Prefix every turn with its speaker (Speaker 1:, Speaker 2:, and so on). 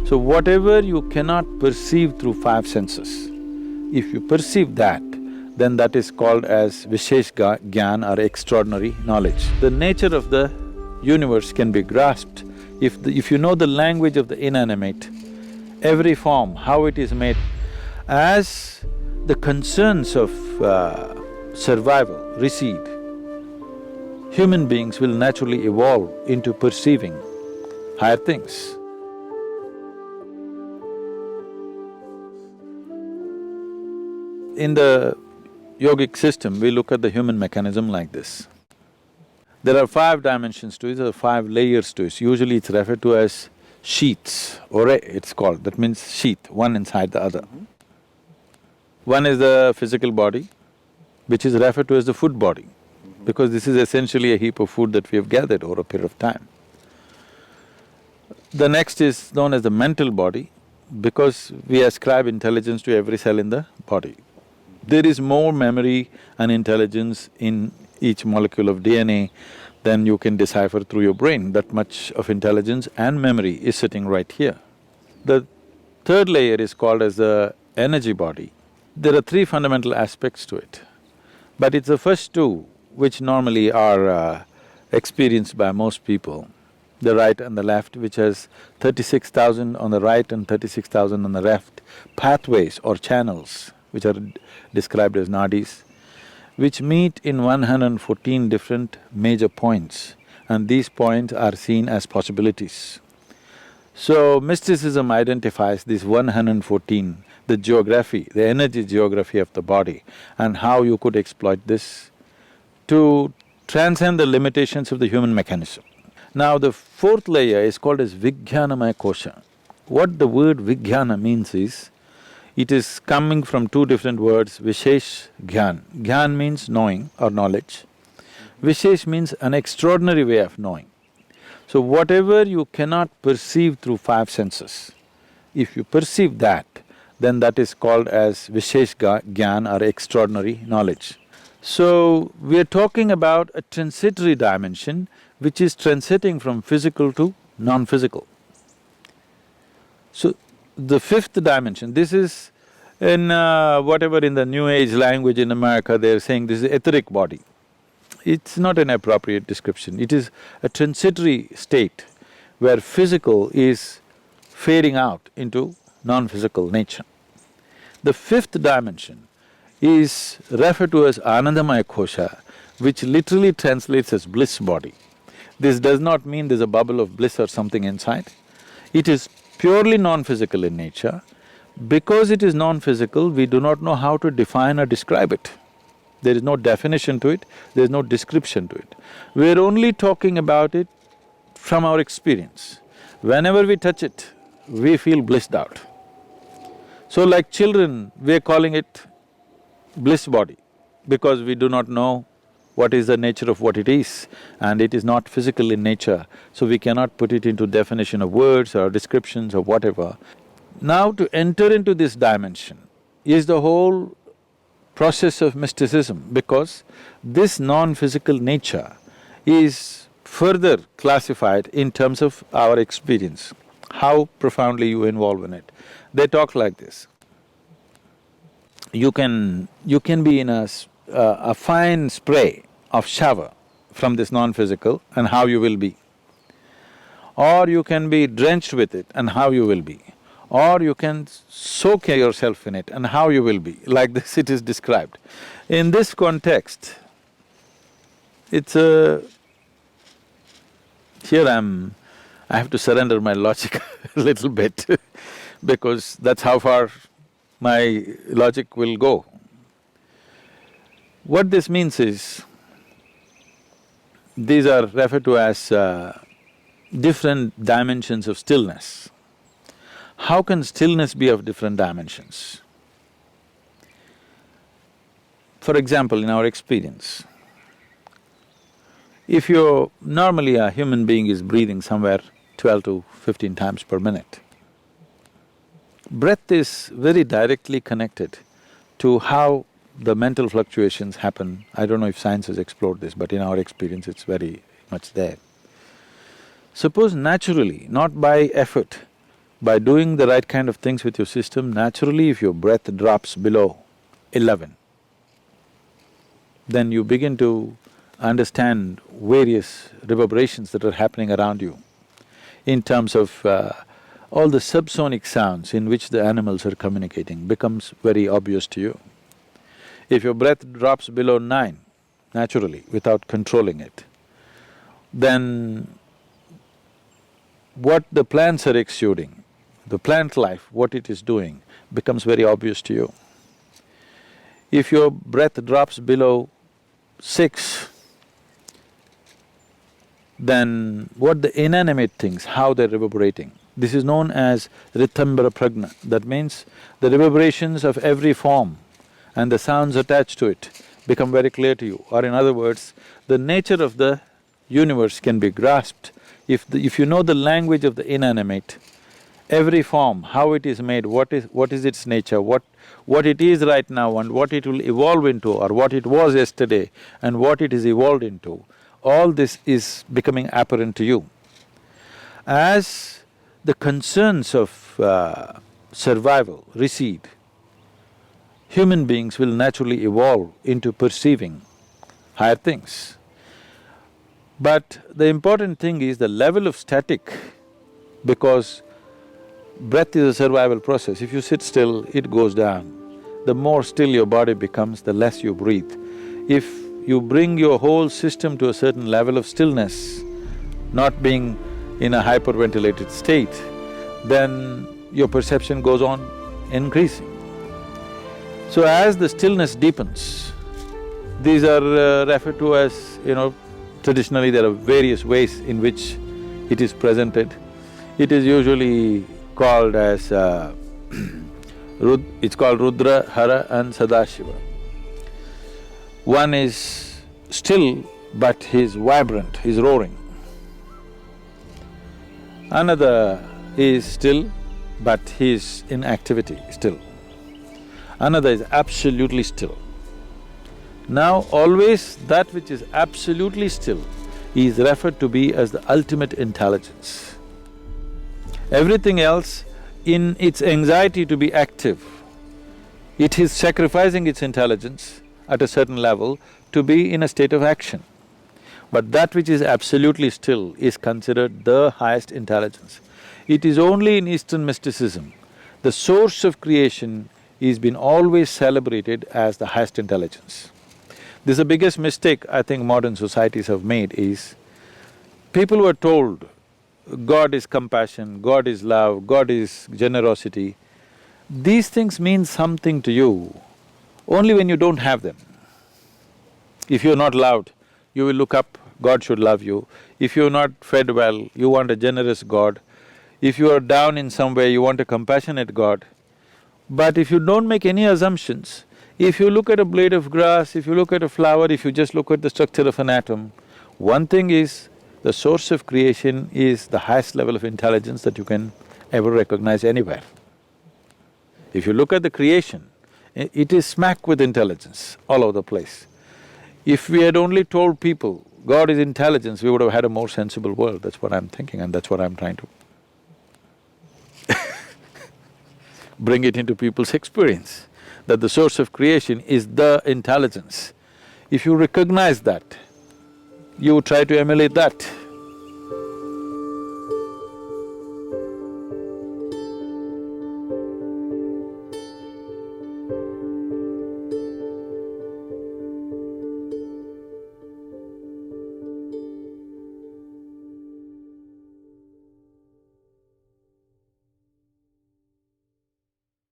Speaker 1: So whatever you cannot perceive through five senses, if you perceive that, then that is called as Vishesh Gyan or extraordinary knowledge. The nature of the universe can be grasped if you know the language of the inanimate, every form, how it is made. As the concerns of survival recede, human beings will naturally evolve into perceiving higher things. In the yogic system, we look at the human mechanism like this. There are five dimensions to it, there are five layers to it. Usually it's referred to as sheaths, ore it's called, that means sheath, one inside the other. One is the physical body, which is referred to as the food body, because this is essentially a heap of food that we have gathered over a period of time. The next is known as the mental body, because we ascribe intelligence to every cell in the body. There is more memory and intelligence in each molecule of DNA than you can decipher through your brain. That much of intelligence and memory is sitting right here. The third layer is called as the energy body. There are three fundamental aspects to it, but it's the first two which normally are experienced by most people, the right and the left, which has 36,000 on the right and 36,000 on the left, pathways or channels, which are described as nadis, which meet in 114 different major points, and these points are seen as possibilities. So, mysticism identifies these 114, the geography, the energy geography of the body, and how you could exploit this to transcend the limitations of the human mechanism. Now, the fourth layer is called as Vijnanamaya Kosha. What the word Vijnana means is, it is coming from two different words, Vishesh Gyan. Gyan means knowing or knowledge. Vishesh means an extraordinary way of knowing. So whatever you cannot perceive through five senses, if you perceive that, then that is called as Vishesh Gyan or extraordinary knowledge. So, we are talking about a transitory dimension which is transiting from physical to non-physical. So, the fifth dimension, this is in whatever in the New Age language in America, they're saying this is etheric body. It's not an appropriate description, it is a transitory state where physical is fading out into non-physical nature. The fifth dimension is referred to as Anandamaya Kosha, which literally translates as bliss body. This does not mean there's a bubble of bliss or something inside. It is purely non-physical in nature. Because it is non-physical, we do not know how to define or describe it. There is no definition to it, there is no description to it. We're only talking about it from our experience. Whenever we touch it, we feel blissed out. So like children, we're calling it bliss body, because we do not know what is the nature of what it is, and it is not physical in nature, so we cannot put it into definition of words or descriptions or whatever. Now to enter into this dimension is the whole process of mysticism, because this non-physical nature is further classified in terms of our experience, how profoundly you involve in it. They talk like this. You can be in a fine spray of shower from this non-physical and how you will be. Or you can be drenched with it and how you will be. Or you can soak yourself in it and how you will be, like this it is described. In this context, it's a… here I have to surrender my logic a little bit because that's how far my logic will go. What this means is, these are referred to as different dimensions of stillness. How can stillness be of different dimensions? For example, in our experience, if you're… normally a human being is breathing somewhere 12 to 15 times per minute. Breath is very directly connected to how the mental fluctuations happen. I don't know if science has explored this, but in our experience it's very much there. Suppose naturally, not by effort, By doing the right kind of things with your system, naturally if your breath drops below 11, then you begin to understand various reverberations that are happening around you in terms of all the subsonic sounds in which the animals are communicating becomes very obvious to you. If your breath drops below 9, naturally, without controlling it, then what the plants are exuding, the plant life, what it is doing, becomes very obvious to you. If your breath drops below 6, then what the inanimate things, how they're reverberating. This is known as rithambara pragna. That means the reverberations of every form and the sounds attached to it become very clear to you. Or in other words, the nature of the universe can be grasped. If you know the language of the inanimate, every form, how it is made, what is its nature, what it is right now and what it will evolve into, or what it was yesterday and what it is evolved into, all this is becoming apparent to you. As the concerns of survival recede, human beings will naturally evolve into perceiving higher things. But the important thing is the level of static, because breath is a survival process. If you sit still, it goes down. The more still your body becomes, the less you breathe. If you bring your whole system to a certain level of stillness, not being in a hyperventilated state, then your perception goes on increasing. So as the stillness deepens, these are referred to as, traditionally there are various ways in which it is presented. It is usually called as it's called Rudra, Hara and Sadashiva. One is still, but he's vibrant, he's roaring. Another is still, but he's in activity still. Another is absolutely still. Now, always that which is absolutely still is referred to be as the ultimate intelligence. Everything else, in its anxiety to be active, it is sacrificing its intelligence at a certain level to be in a state of action. But that which is absolutely still is considered the highest intelligence. It is only in Eastern mysticism, the source of creation is been always celebrated as the highest intelligence. This is the biggest mistake I think modern societies have made is, people were told, God is compassion, God is love, God is generosity. These things mean something to you only when you don't have them. If you're not loved, you will look up, God should love you. If you're not fed well, you want a generous God. If you are down in some way, you want a compassionate God. But if you don't make any assumptions, if you look at a blade of grass, if you look at a flower, if you just look at the structure of an atom, one thing is, the source of creation is the highest level of intelligence that you can ever recognize anywhere. If you look at the creation, it is smack with intelligence all over the place. If we had only told people God is intelligence, we would have had a more sensible world. That's what I'm thinking and that's what I'm trying to bring it into people's experience, that the source of creation is the intelligence. If you recognize that, you try to emulate that.